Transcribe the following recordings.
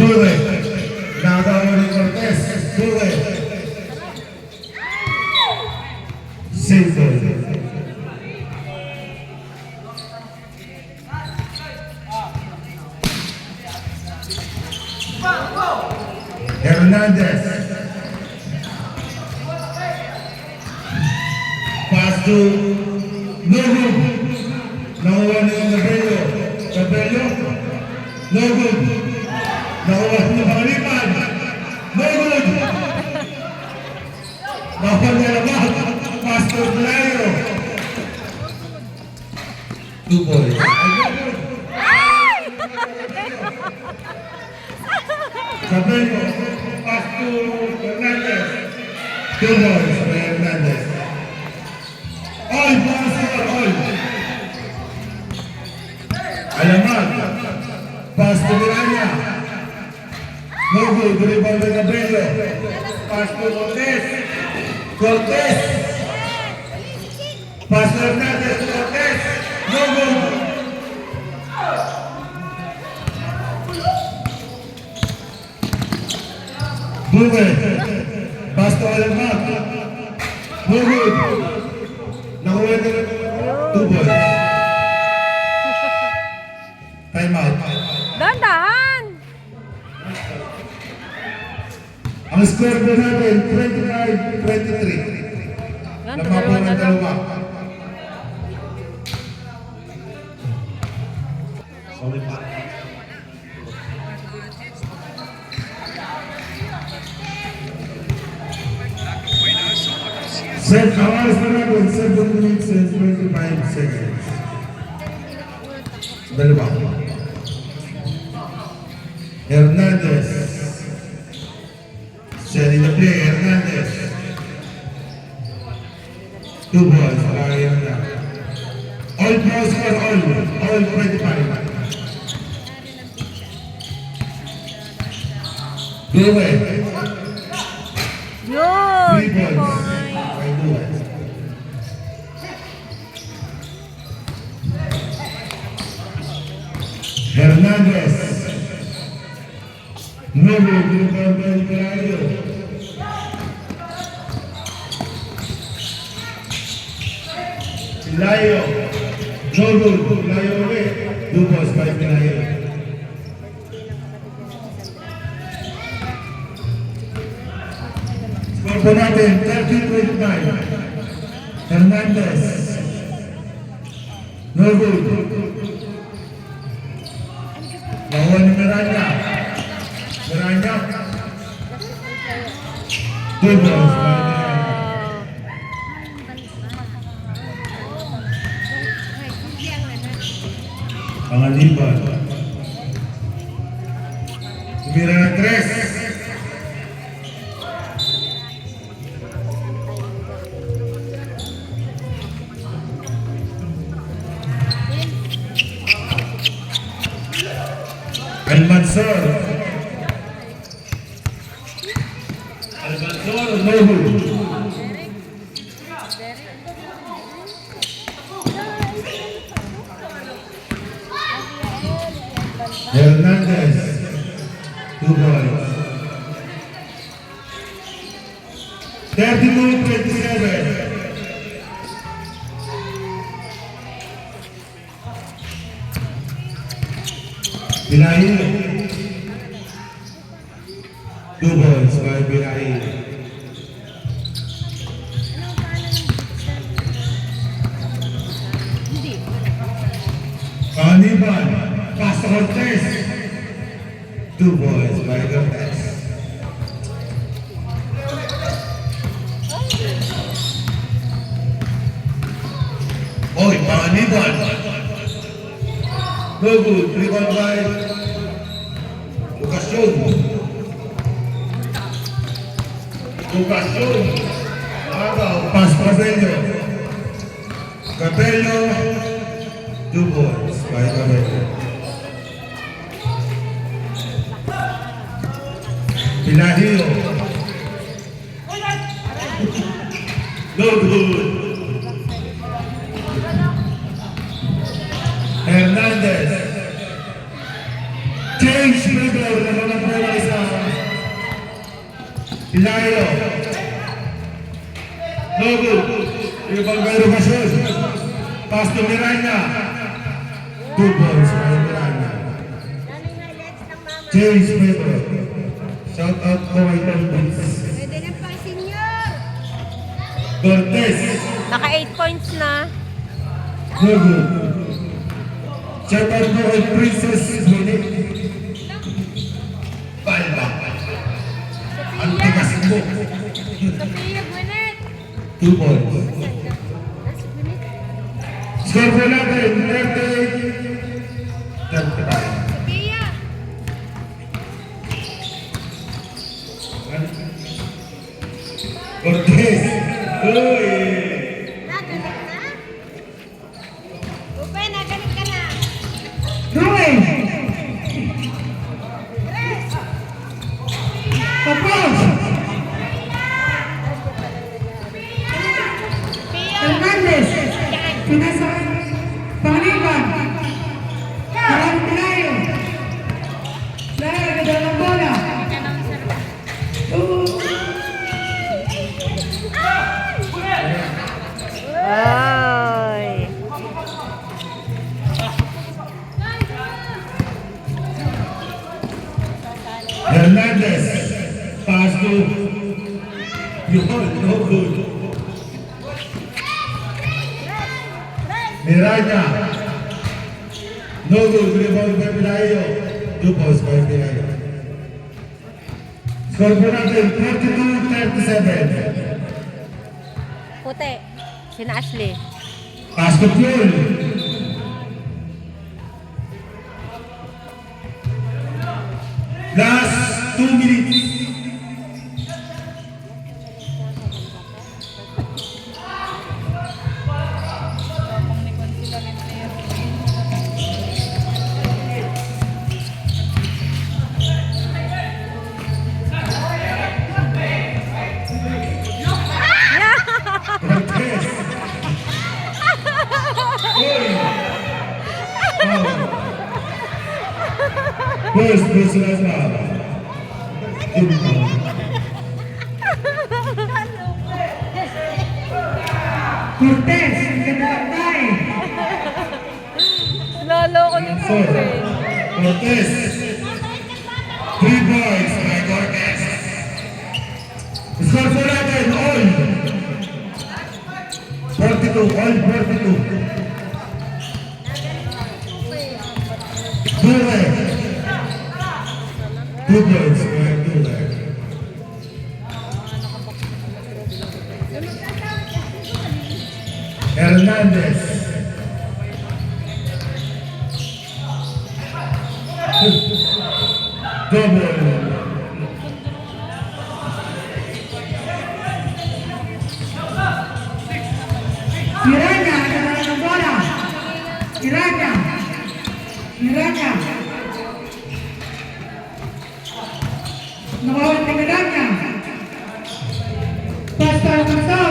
Sure. Nagawa ni Cortez. Sure. Simple. Hernandez. Pass to Nogu. Nakuha ni Cabello. Cabello. Nogu. Nakuha ni Pangalipan. Nogu. Nakuha ni Alamak. Pass to Blairo. 2 points. Cabello. Pass to Hernandez. 2 points for Hernandez. All pass for all. Alamak. Pass to Miranda. No good. Rebound by Cabello. Pass to Cortez. Cortez. Pass to Hernandez. Cortez. No good. Buwe. Pass to Alamak. No good. Nakuha na 2 points. Time out. Dandahan! Ang score na natin, 25-23. Namapo ng dalawa. Sorry pa. Set hours na natin, 7 minutes and 25 seconds. Dalawa. Hernandez. Setting the play, Hernandez. 2 balls for Hernandez. All balls for all 25. Duwe. Yun! 3 balls. Point. By Duwe. Hernandez. Nuevo, Grupo Belgrano. Layo. Nuevo, Layo ulit. Dupos by Layo. Score po natin, 30-25. Hernandez. Nuevo. Nakuha ni Miranda. Miranda. 2 balls by Miranda. Pangaliban. Miranda 3. Al-Mansur. Al-Mansur, Nuhu. Hernandez. 2 balls. 32-27. Bilahil. 2 balls by Bilahil. Pangaliban. Pass to Cortez. 2 balls by Cortez. Oy, Pangaliban. No good. 3 ball by Ocasio. Ocasio. Pass to Cabello. Cabello. 2 balls by Cabello. Bilahil. No good. Hernandez. Change middle. Pilayo. No good. Ibang verifasyon. Pass to Miranda. 2 points para Miranda. James Pedro. Shout out ko kay Tom Brooks. Pwede na pang senior. Cortez. Naka 8 points na. No good. Shout out ko kay Princess Bonnet. Palma. Ang tigas mo. Sophia Buenet. 2 points. Nasa Buenet. Score po natin, 38. 35. Sophia. Cortez. Uy! Nagalit na? Upe, nagalit ka na. Ruin! Tres. Tapos! Sophia. Hernandez! Pinasa Pangaliban! Parang Pinayo! Dahil agad ng bola! Ay. Hernandez. Pass to. Yun, no good. Miranda. No good. Rebound by Pilayo. 2 points by Pilayo. Score po natin, 42-37. Puti. Sina Ashley. Pass to Fuel. Last 2 minutes. Cortez. Uy. First personal foul. Cortez! Ang ganda ng tayo! Lolo ko ni So, Cortez. 3 points by Cortez. Score po natin, all. 42, all 42. Dure. 2 points by Dure. Hernandez. Double. Miranda! Ang ganda ng bola! Miranda! Miranda! Nakawal ni Miranda! Pastor Pastor!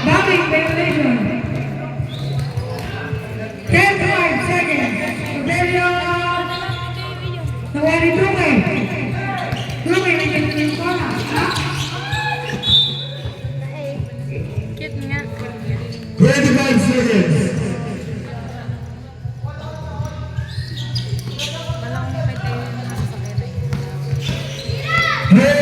Daming violation! 10 seconds! Rebellion! Nawali Duque! Duque, nandiyan yung bola! Ha? Cute nga. 25 seconds. Walang makita yung nasa sakit. Ready.